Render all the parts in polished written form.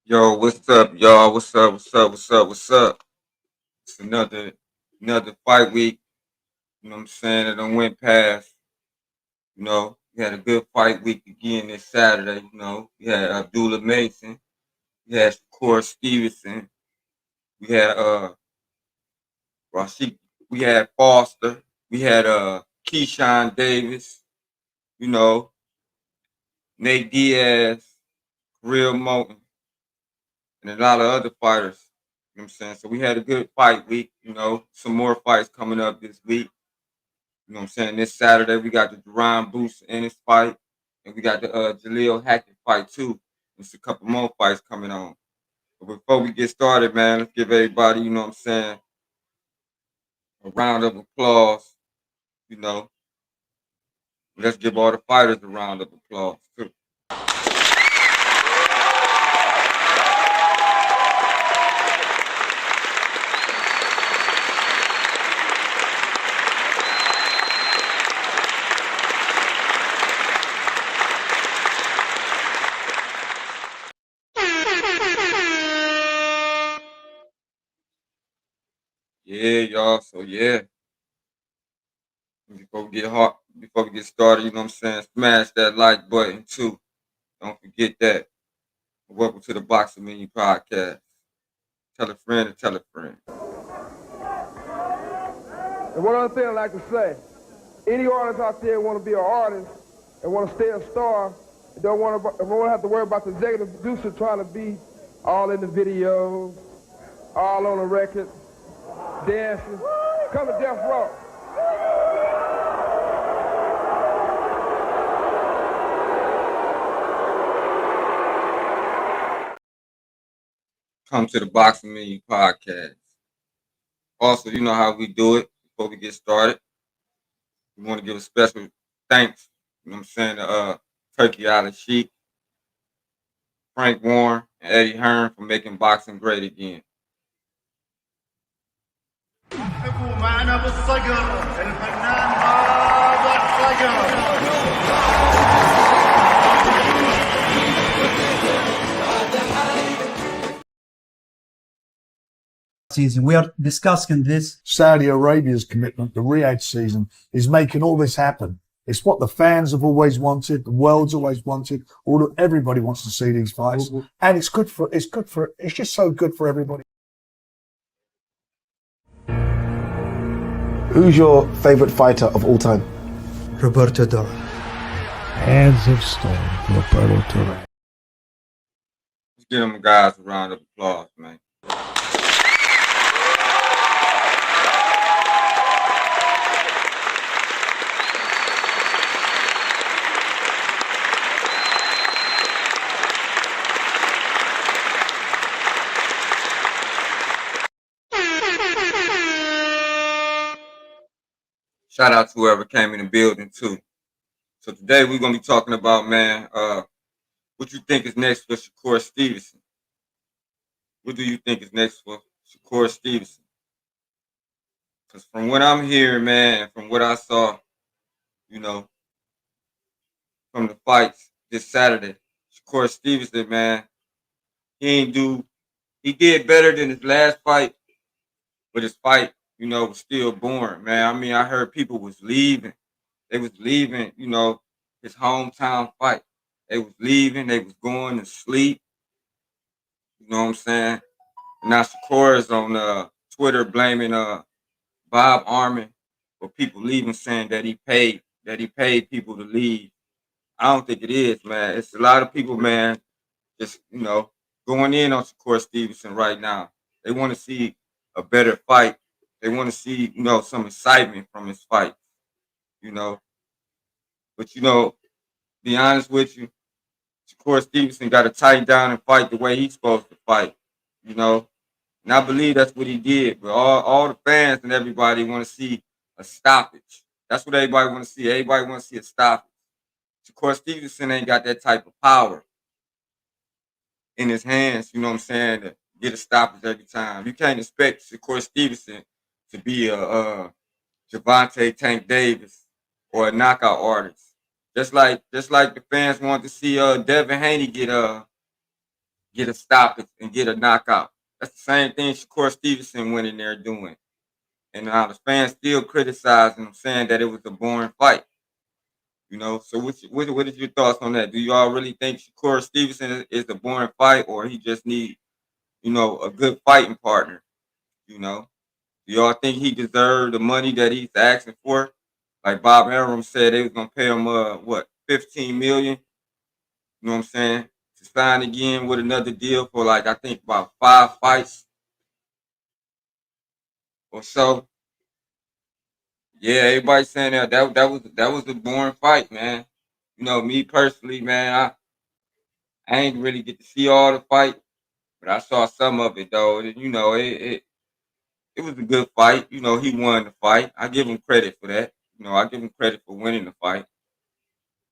Yo, what's up, y'all? What's up? What's up? What's up? What's up? It's another fight week. You know what I'm saying? It done went past. We had a good fight week again this Saturday. We had Abdullah Mason, we had Shakur Steveson, we had Rashid, we had Foster, we had Keyshawn Davis, you know, Nate Diaz, Real Moulton, and a lot of other fighters. You know what I'm saying? So we had a good fight week. Some more fights coming up this week. You know what I'm saying? This Saturday we got the Duran Boost in his fight, and we got the Jaleel Hackett fight too. There's a couple more fights coming on. But before we get started, man, let's give everybody, you know what I'm saying, a round of applause. You know, let's give all the fighters a round of applause too. Yeah, y'all. So yeah, before we get started, you know what I'm saying, smash that like button too. Don't forget that. Welcome to the Boxing Menu Podcast. Tell a friend and tell a friend. And one other thing I'd like to say, any artist out there want to be an artist and want to stay a star, don't want to have to worry about the executive producer trying to be all in the videos, all on the record, dancing. Come to Death Row. Come to the Boxing Menu Podcast. Also, you know how we do it before we get started. We want to give a special thanks, you know what I'm saying, to Turkey Island Sheik, Frank Warren, and Eddie Hearn for making boxing great again. معنا بالصقر الفنان هذا الصقر. Season. We are discussing this. Saudi Arabia's commitment, the Riyadh season, is making all this happen. It's what the fans have always wanted, the world's always wanted. Everybody wants to see these fights, and it's just so good for everybody. Who's your favorite fighter of all time? Roberto Duran. Hands of stone, Roberto Duran. Let's give them guys a round of applause, man. Shout out to whoever came in the building too. So today we're gonna be talking about, man, what you think is next for Shakur Steveson. What do you think is next for Shakur Steveson? Because from what I'm hearing, man, and from what I saw, you know, from the fights this Saturday, Shakur Steveson, man, he did better than his last fight, but his fight, was still boring, man. I mean, I heard people was leaving. They was leaving, his hometown fight. They was leaving. They was going to sleep. You know what I'm saying? And now Shakur is on Twitter blaming Bob Armin for people leaving, saying that he paid people to leave. I don't think it is, man. It's a lot of people, man, just going in on Shakur Stevenson right now. They want to see a better fight. They want to see, some excitement from his fight. But be honest with you, Shakur Stevenson got to tighten down and fight the way he's supposed to fight. And I believe that's what he did. But all the fans and everybody want to see a stoppage. That's what everybody want to see. Everybody want to see a stoppage. Shakur Stevenson ain't got that type of power in his hands, you know what I'm saying, to get a stoppage every time. You can't expect Shakur Stevenson to be a Javante Tank Davis or a knockout artist. Just like the fans want to see Devin Haney get get a stoppage and get a knockout. That's the same thing Shakur Steveson went in there doing. And the fans still criticizing him, saying that it was a boring fight. So what is your thoughts on that? Do y'all really think Shakur Stevenson is a boring fight, or he just need, a good fighting partner? You know, do y'all think he deserved the money that he's asking for? Like Bob Arum said, they was gonna pay him 15 million. You know what I'm saying? To sign again with another deal for like I think about 5 fights or so. Yeah, everybody saying that was a boring fight, man. Me personally, man, I ain't really get to see all the fight, but I saw some of it though. And, it was a good fight. He won the fight. I give him credit for that. I give him credit for winning the fight.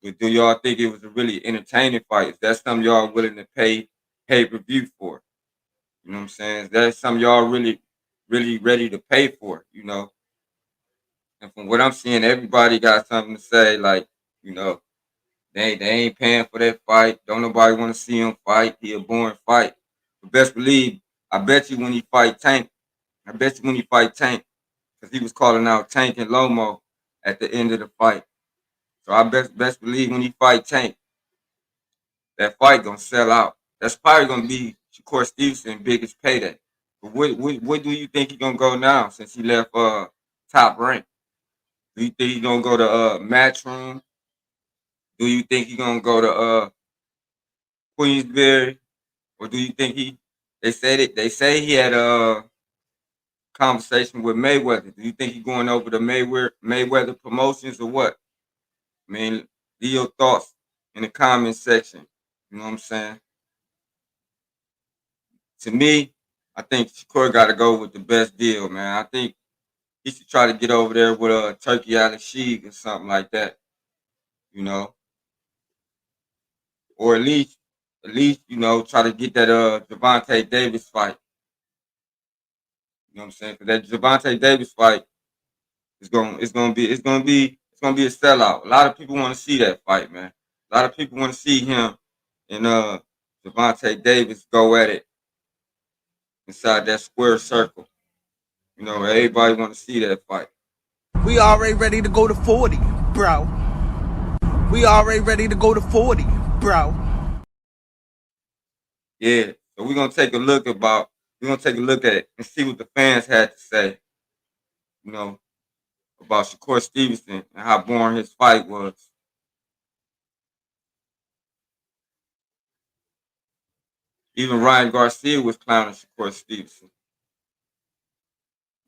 But do y'all think it was a really entertaining fight? Is that something y'all willing to pay per view for? You know what I'm saying? Is that something y'all really, really ready to pay for? And from what I'm seeing, everybody got something to say. Like, you know, they ain't paying for that fight. Don't nobody want to see him fight. He a boring fight. But best believe, I bet you when he fight Tank, because he was calling out Tank and Lomo at the end of the fight. So I best believe when he fight Tank, that fight gonna sell out. That's probably gonna be Shakur Stevenson's biggest payday. But what do you think he gonna go now since he left Top Rank? Do you think he gonna go to Matchroom? Do you think he gonna go to Queensberry? Or do you think they say he had a conversation with Mayweather? Do you think he going over to Mayweather Promotions or what? I mean, leave your thoughts in the comment section. You know what I'm saying? To me, I think Shakur got to go with the best deal, man. I think he should try to get over there with a Turkey Island Sheik or something like that, you know, or at least try to get that Javante Davis fight. You know what I'm saying? Because that Javante Davis fight it's gonna be a sellout. A lot of people want to see that fight, man. A lot of people want to see him and Javante Davis go at it inside that square circle. Everybody want to see that fight. We already ready to go to 40, bro. We already ready to go to 40, bro. Yeah. So we're gonna take a look at it and see what the fans had to say, you know, about Shakur Stevenson and how boring his fight was. Even Ryan Garcia was clowning Shakur Stevenson.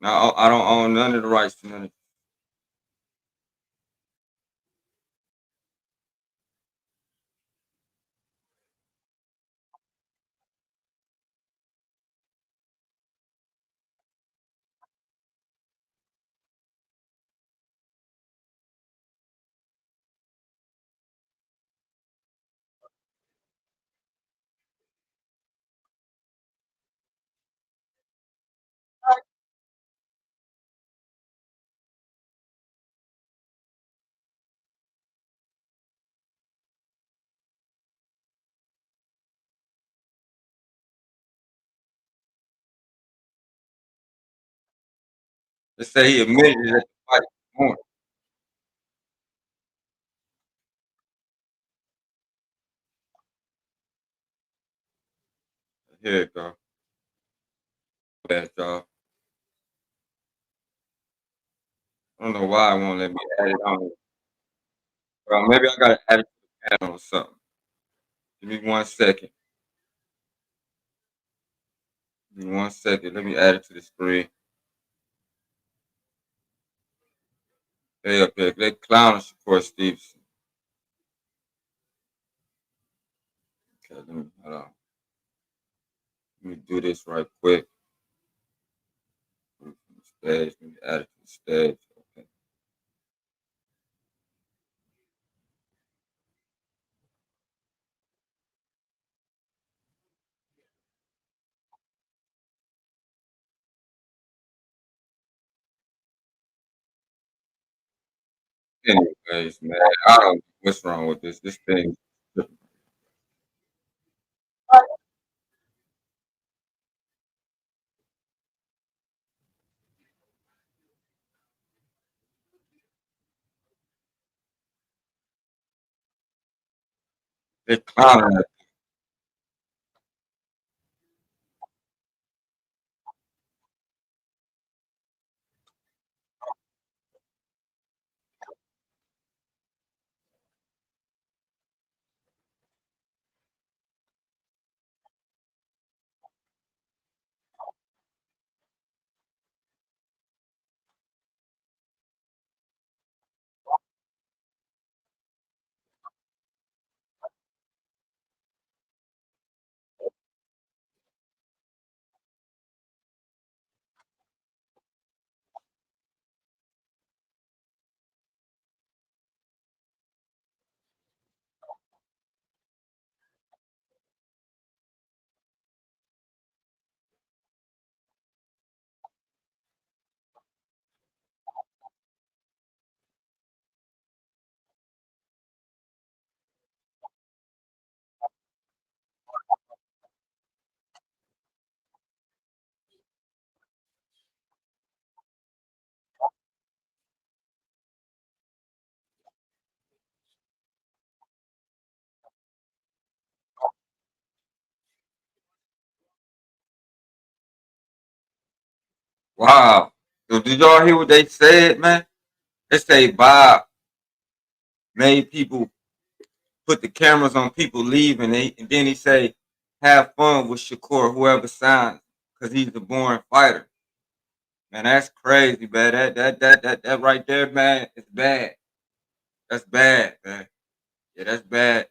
Now I don't own none of the rights to none of it. Let's say he admitted it at the fight morning. Here it go. Bad y'all. I don't know why I won't let me add it on. Well, maybe I gotta add it to the panel or something. Give me 1 second. Give me 1 second. Let me add it to the screen. They up there. They clowning Shakur Stevenson. Okay, hold on. Let me do this right quick. Stage. Let me add it to the stage. Okay. Anyways, man, I don't know what's wrong with this. This thing. They clowning. Wow. So did y'all hear what they said, man? They say Bob made people put the cameras on people leaving, and then he say, "Have fun with Shakur, whoever signs, because he's a born fighter." Man, that's crazy, man. That right there, man, is bad. That's bad, man. Yeah, that's bad.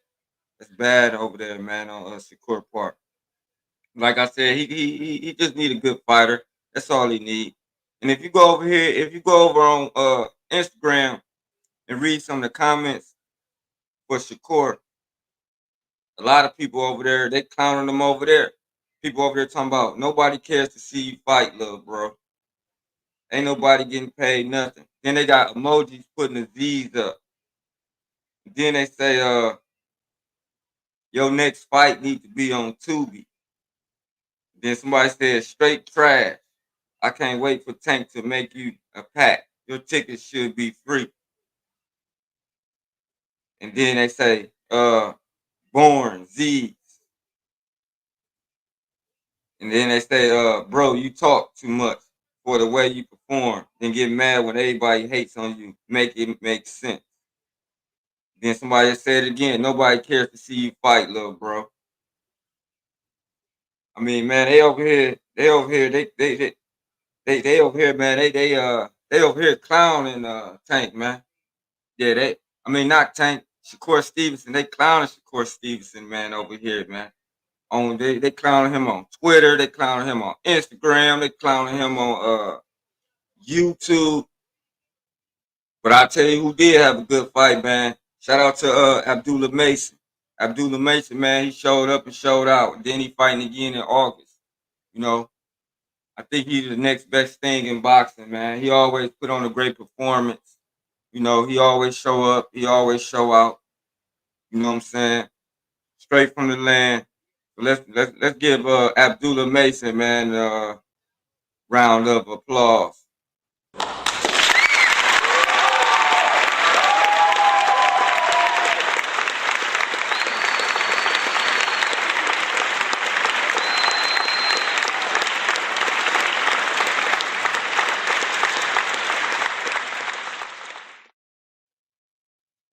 That's bad over there, man, on Shakur Park. Like I said, he just need a good fighter. That's all he need. And if you go over here, if you go over on Instagram and read some of the comments for Shakur, a lot of people over there, they clowning him over there. People over there talking about nobody cares to see you fight, little bro. Ain't nobody getting paid nothing. Then they got emojis putting the Z's up. Then they say, your next fight need to be on Tubi. Then somebody said straight trash. I can't wait for Tank to make you a pack. Your ticket should be free. And then they say, born Z. And then they say, bro, you talk too much for the way you perform. Then get mad when everybody hates on you. Make it make sense. Then somebody said it again, nobody cares to see you fight, little bro. I mean, man, they over here, they over here, man, they over here clowning Tank, man. Yeah, I mean not Tank, Shakur Steveson, they clowning Shakur Steveson, man, over here, man. They clowning him on Twitter, they clowning him on Instagram, they clowning him on YouTube. But I tell you who did have a good fight, man. Shout out to Abdullah Mason. Abdullah Mason, man, he showed up and showed out. Then he fighting again in August. You know, I think he's the next best thing in boxing, man. He always put on a great performance. You know, he always show up. He always show out. You know what I'm saying? Straight from the land. So let's give Abdullah Mason, man, a round of applause.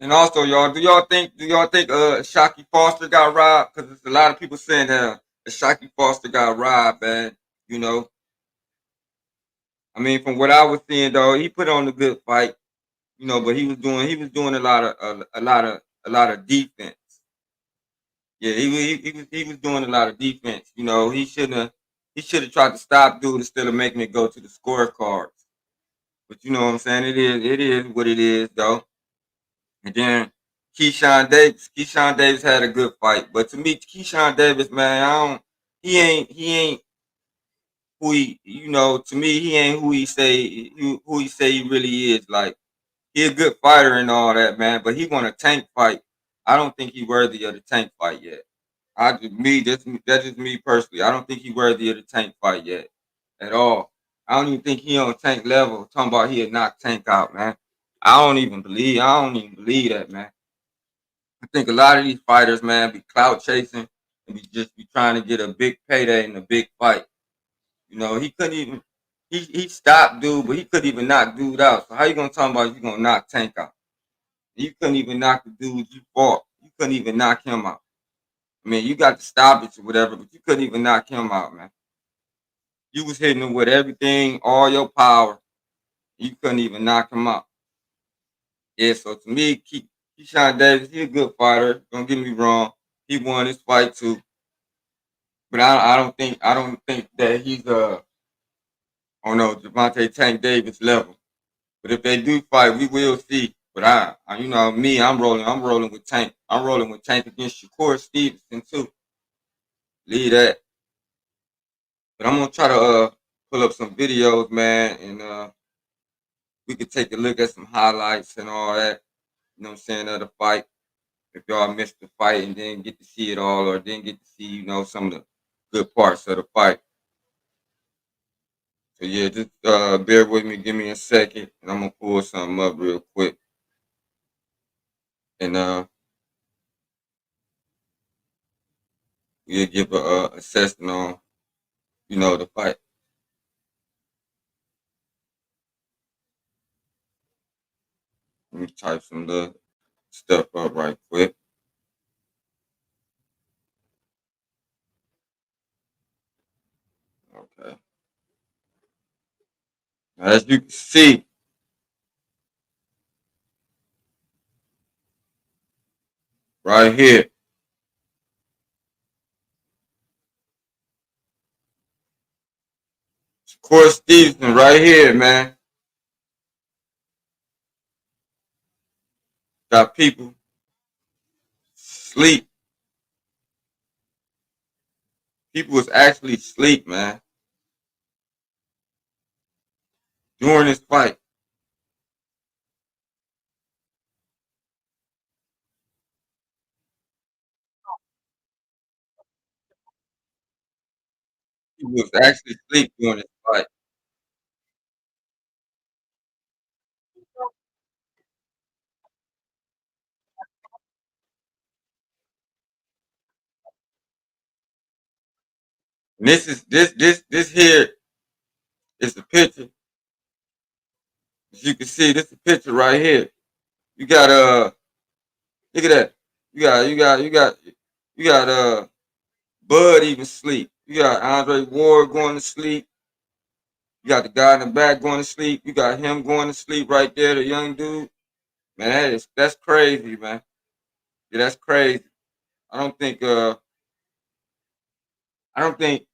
And also, y'all, do y'all think Shockey Foster got robbed? Because there's a lot of people saying that Shockey Foster got robbed, man. You know, I mean, from what I was seeing though, he put on a good fight. You know, but he was doing a lot of defense. Yeah, he was doing a lot of defense. You know, he should have tried to stop dude instead of making it go to the scorecards. But you know what I'm saying? It is what it is though. And then Keyshawn Davis had a good fight. But to me, Keyshawn Davis, man, I don't he ain't who to me he ain't who he say he really is. Like he a good fighter and all that, man, but he want a Tank fight. I don't think he worthy of the Tank fight yet. That's just me personally. I don't think he worthy of the Tank fight yet at all. I don't even think he on Tank level. Talking about he'll knock Tank out, man. I don't even believe that, man. I think a lot of these fighters, man, be clout chasing and be trying to get a big payday in a big fight. You know, he couldn't even he stopped dude, but he couldn't even knock dude out. So how you gonna talk about you gonna knock Tank out? You couldn't even knock the dude you fought. You couldn't even knock him out. I mean, you got to stop it or whatever, but you couldn't even knock him out, man. You was hitting him with everything, all your power. You couldn't even knock him out. Yeah, so to me, Keyshawn Davis, he a good fighter. Don't get me wrong. He won his fight too. But I don't think that he's on no Javante Tank Davis level. But if they do fight, we will see. But you know, me, I'm rolling with Tank. I'm rolling with Tank against Shakur Steveson too. Leave that. But I'm gonna try to pull up some videos, man, and we could take a look at some highlights and all that. You know what I'm saying, of the fight. If y'all missed the fight and didn't get to see it all, or didn't get to see, you know, some of the good parts of the fight. So yeah, just bear with me, give me a second, and I'm gonna pull something up real quick. And we'll give a assessment on, you know, the fight. Let me type some little stuff up right quick. Okay. As you can see, right here, Shakur Stevenson, right here, man. Got people sleep. People was actually asleep, man, during this fight. People was actually asleep during this fight. And this here is the picture. As you can see, this is the picture right here. You got look at that. You got Bud even sleep. You got Andre Ward going to sleep. You got the guy in the back going to sleep. You got him going to sleep right there, the young dude. Man, that's crazy, man. Yeah, that's crazy. I don't think I don't think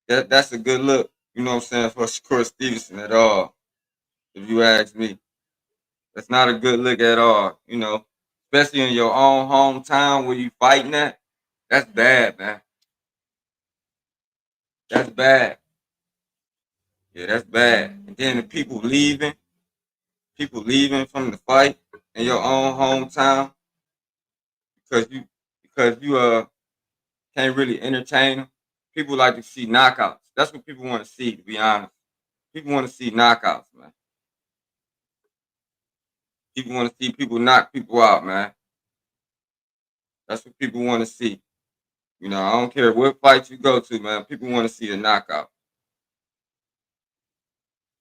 that's a good look, you know what I'm saying, for Shakur Stevenson at all. If you ask me. That's not a good look at all, you know. Especially in your own hometown where you fighting at. That's bad, man. That's bad. Yeah, that's bad. And then the people leaving from the fight in your own hometown because you can't really entertain them. People like to see knockouts. That's what people want to see, to be honest. People want to see knockouts, man. People want to see people knock people out, man. That's what people want to see. You know, I don't care what fight you go to, man. People want to see a knockout.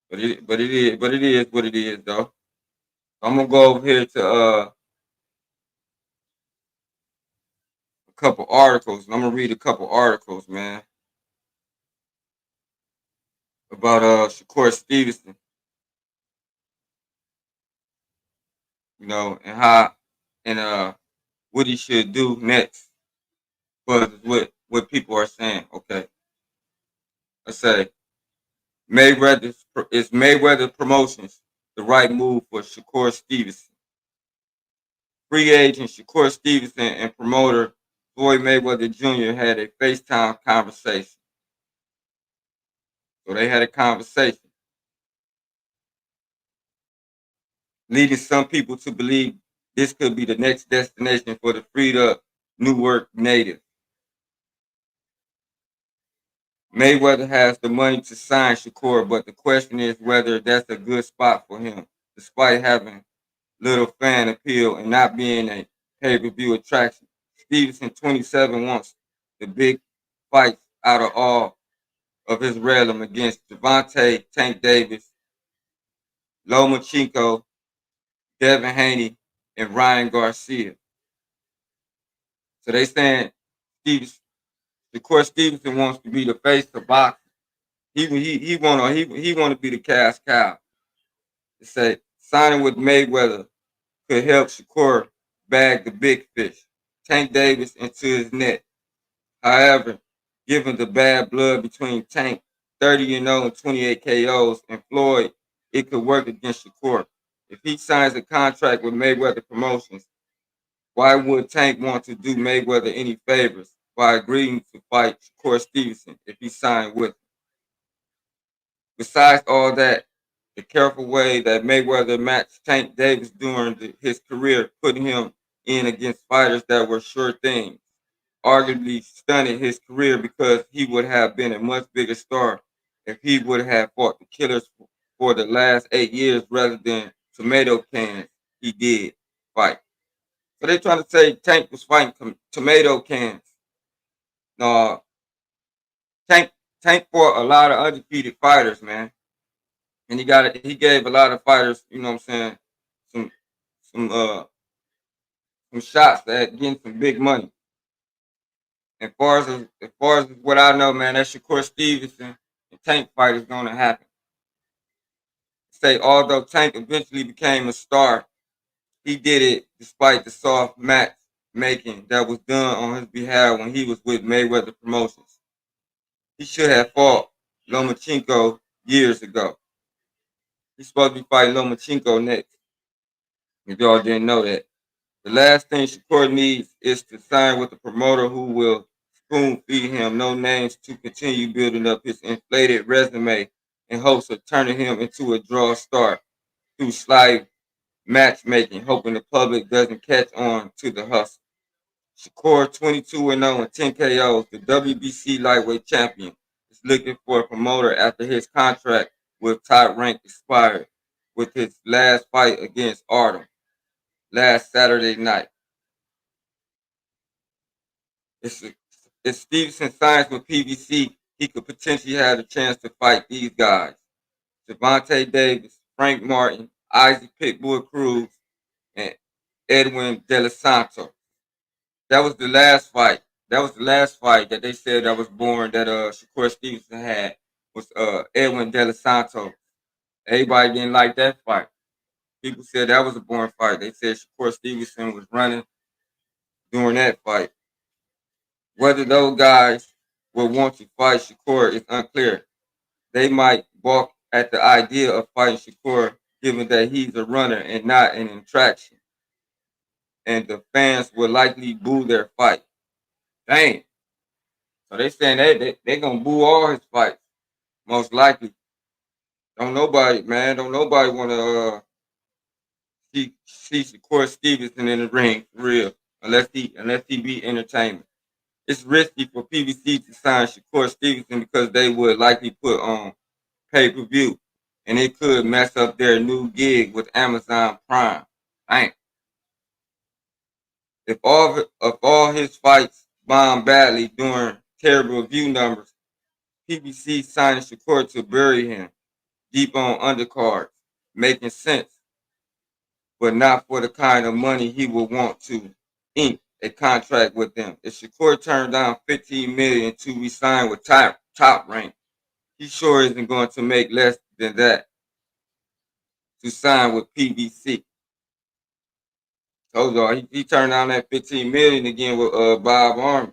But it is what it is, though. I'm gonna go over here to a couple articles, and I'm gonna read a couple articles, man, about Shakur Stevenson, you know, and how and what he should do next. But what people are saying, okay, let's say Mayweather Promotions the right move for Shakur Stevenson. Free agent Shakur Stevenson and promoter Floyd Mayweather Jr. had a FaceTime conversation. So they had a conversation, leading some people to believe this could be the next destination for the freed up Newark native. Mayweather has the money to sign Shakur, but the question is whether that's a good spot for him, despite having little fan appeal and not being a pay-per-view attraction. Stevenson, 27, wants the big fights out of all of his realm against Javante, Tank Davis, Lomachenko, Devin Haney, and Ryan Garcia. So they saying Stevenson, Shakur Stevenson wants to be the face of boxing. He want to be the cash cow. They say signing with Mayweather could help Shakur bag the big fish, Tank Davis into his net. However, given the bad blood between Tank, 30-0 and 28 KOs, and Floyd, it could work against Shakur. If he signs a contract with Mayweather Promotions, why would Tank want to do Mayweather any favors by agreeing to fight Shakur Stevenson if he signed with him? Besides all that, the careful way that Mayweather matched Tank Davis during his career, putting him in against fighters that were sure things, arguably stunted his career because he would have been a much bigger star if he would have fought the killers for the last 8 years rather than tomato cans he did fight. So they're trying to say Tank was fighting tomato cans. No, Tank fought a lot of undefeated fighters, man, and he gave a lot of fighters, you know what I'm saying, some some uh some shots at getting some big money. As far as what I know, man, that Shakur Stevenson and Tank fight is going to happen. Say, although Tank eventually became a star, he did it despite the soft match making that was done on his behalf when he was with Mayweather Promotions. He should have fought Lomachenko years ago. He's supposed to be fighting Lomachenko next. If y'all didn't know that. The last thing Shakur needs is to sign with a promoter who will spoon feed him no names to continue building up his inflated resume in hopes of turning him into a draw star through sly matchmaking, hoping the public doesn't catch on to the hustle. Shakur, 22-0 and 10 KOs, the WBC lightweight champion, is looking for a promoter after his contract with Top Rank expired with his last fight against Artem last Saturday night. If Stevenson signs with PBC, he could potentially have a chance to fight these guys: Javante Davis, Frank Martin, Isaac Pitbull Cruz, and Edwin De Los Santos. That was the last fight. That was the last fight that they said that was born that Shakur Stevenson had was Edwin De Los Santos. Everybody didn't like that fight. People said that was a boring fight. They said Shakur Stevenson was running during that fight. Whether those guys will want to fight Shakur is unclear. They might balk at the idea of fighting Shakur, given that he's a runner and not an attraction, and the fans will likely boo their fight. Dang. So they saying they gonna boo all his fights, most likely. Don't nobody, man, don't nobody wanna see Shakur Stevenson in the ring for real, unless he be entertainment. It's risky for PBC to sign Shakur Stevenson because they would likely put on pay-per-view, and it could mess up their new gig with Amazon Prime. Dang. If all his fights bomb badly during terrible view numbers, PBC signing Shakur to bury him deep on undercards, making sense, but not for the kind of money he would want to ink a contract with them. If Shakur turned down $15 million to resign with top rank, he sure isn't going to make less than that to sign with PBC. Told y'all he turned down that $15 million again with Bob Army.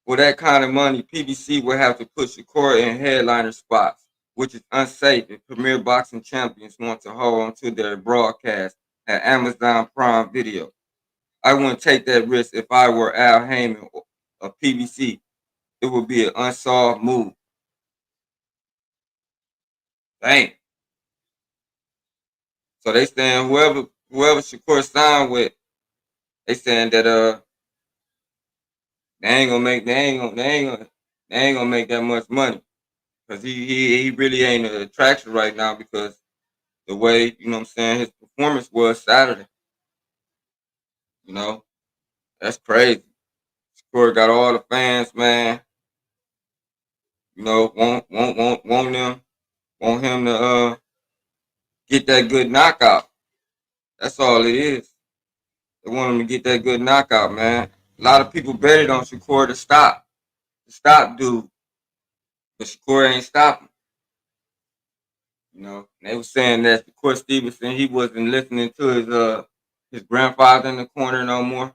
For that kind of money, PBC will have to put Shakur in headliner spots, which is unsafe if premier boxing champions want to hold on to their broadcast at Amazon Prime Video. I wouldn't take that risk if I were Al Heyman of PBC. It would be an unsolved move. Dang. So they saying whoever Shakur signed with, they saying that they ain't gonna make that much money because he really ain't an attraction right now because the way, you know what I'm saying, his performance was Saturday. You know, that's crazy. Shakur got all the fans, man. You know, want him to get that good knockout. That's all it is. They want him to get that good knockout, man. A lot of people betted on Shakur to stop dude, but Shakur ain't stopping. You know, they were saying that Shakur Steveson, he wasn't listening to his grandfather in the corner no more.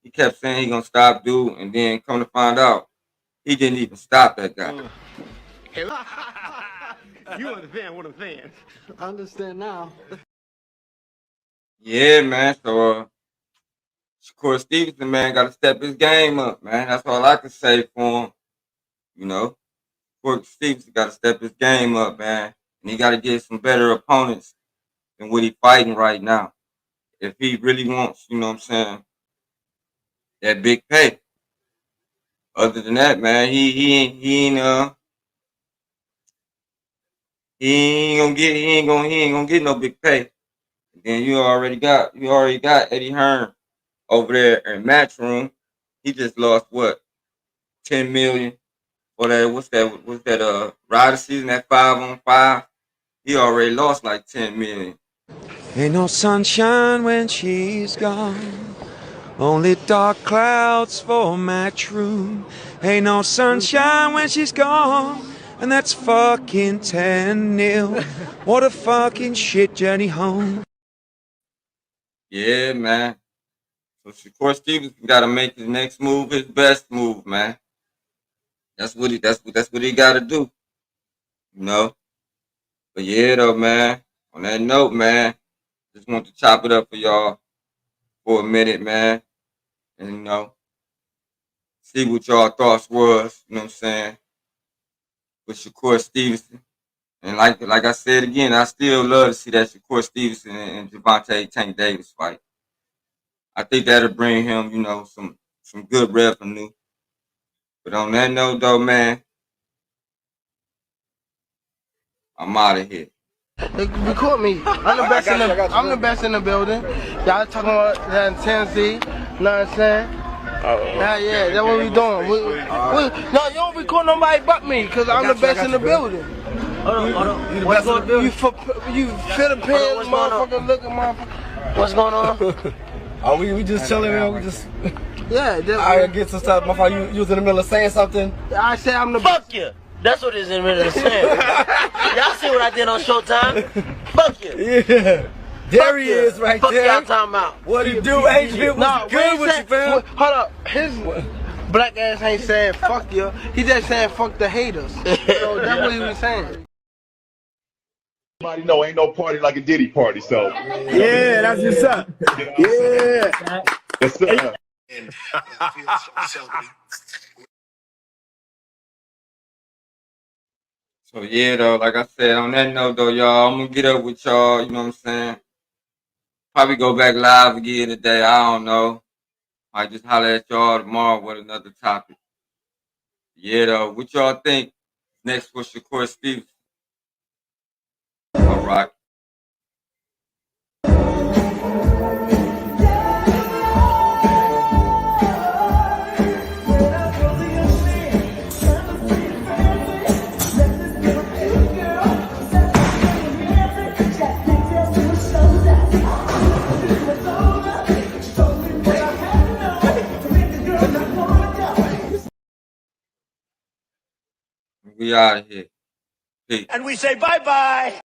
He kept saying he gonna stop dude, and then come to find out, he didn't even stop that guy. You understand what I'm saying? I understand now. Yeah, man. So Shakur Steveson, man, got to step his game up, man. That's all I can say for him. You know, Shakur Steveson got to step his game up, man, and he got to get some better opponents than what he's fighting right now. If he really wants, you know what I'm saying, that big pay. Other than that, man, he ain't gonna get no big pay. And then you already got Eddie Hearn over there in Matchroom. He just lost what, 10 million for that. What's that? Rider season, that 5-on-5. He already lost like 10 million. Ain't no sunshine when she's gone. Only dark clouds for Matchroom. Ain't no sunshine when she's gone. And that's fucking 10-0. What a fucking shit journey home. Yeah, man. So Shakur Steveson got to make his next move his best move, man. That's what he got to do. You know. But yeah, though, man. On that note, man, just want to chop it up for y'all for a minute, man, and you know, see what y'all thoughts was. You know what I'm saying? With Shakur Steveson. And like I said again, I still love to see that Shakur Steveson and Gervonta Tank Davis fight. I think that'll bring him, you know, some good revenue. But on that note, though, man, I'm out of here. Record me. I'm the best in the building. Y'all talking about that intensity. You know what I'm saying? Yeah, that's what we doing. No, you don't record nobody but me, because I'm the best in the building. Hold on. You the best in the building? You Philippines, motherfucker, looking motherfucker. What's going on? Oh, we just chilling, man. We just... Yeah, I get some stuff. Motherfucker, you was in the middle of saying something. I say I'm the best. Fuck you. That's what it's in the middle of saying. Y'all see what I did on Showtime? Fuck you. Yeah. There he is right Fuck there. y'all talking about. What do you do, Adrian? What's good with you, fam? Hold up. His black ass ain't saying fuck you. He just saying fuck the haters. So that's what he was saying. Everybody know ain't no party like a Diddy party, so. Yeah, that's what's up. Yeah. Yes, sir. So yeah, though, like I said, on that note, though, y'all, I'm gonna get up with y'all. You know what I'm saying? Probably go back live again today. I don't know. I just holler at y'all tomorrow with another topic. Yeah, though, what y'all think next for Shakur Steveson? All right. We out of here. Peace. And we say bye-bye.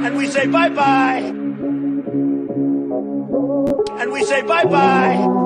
And we say bye-bye. And we say bye-bye.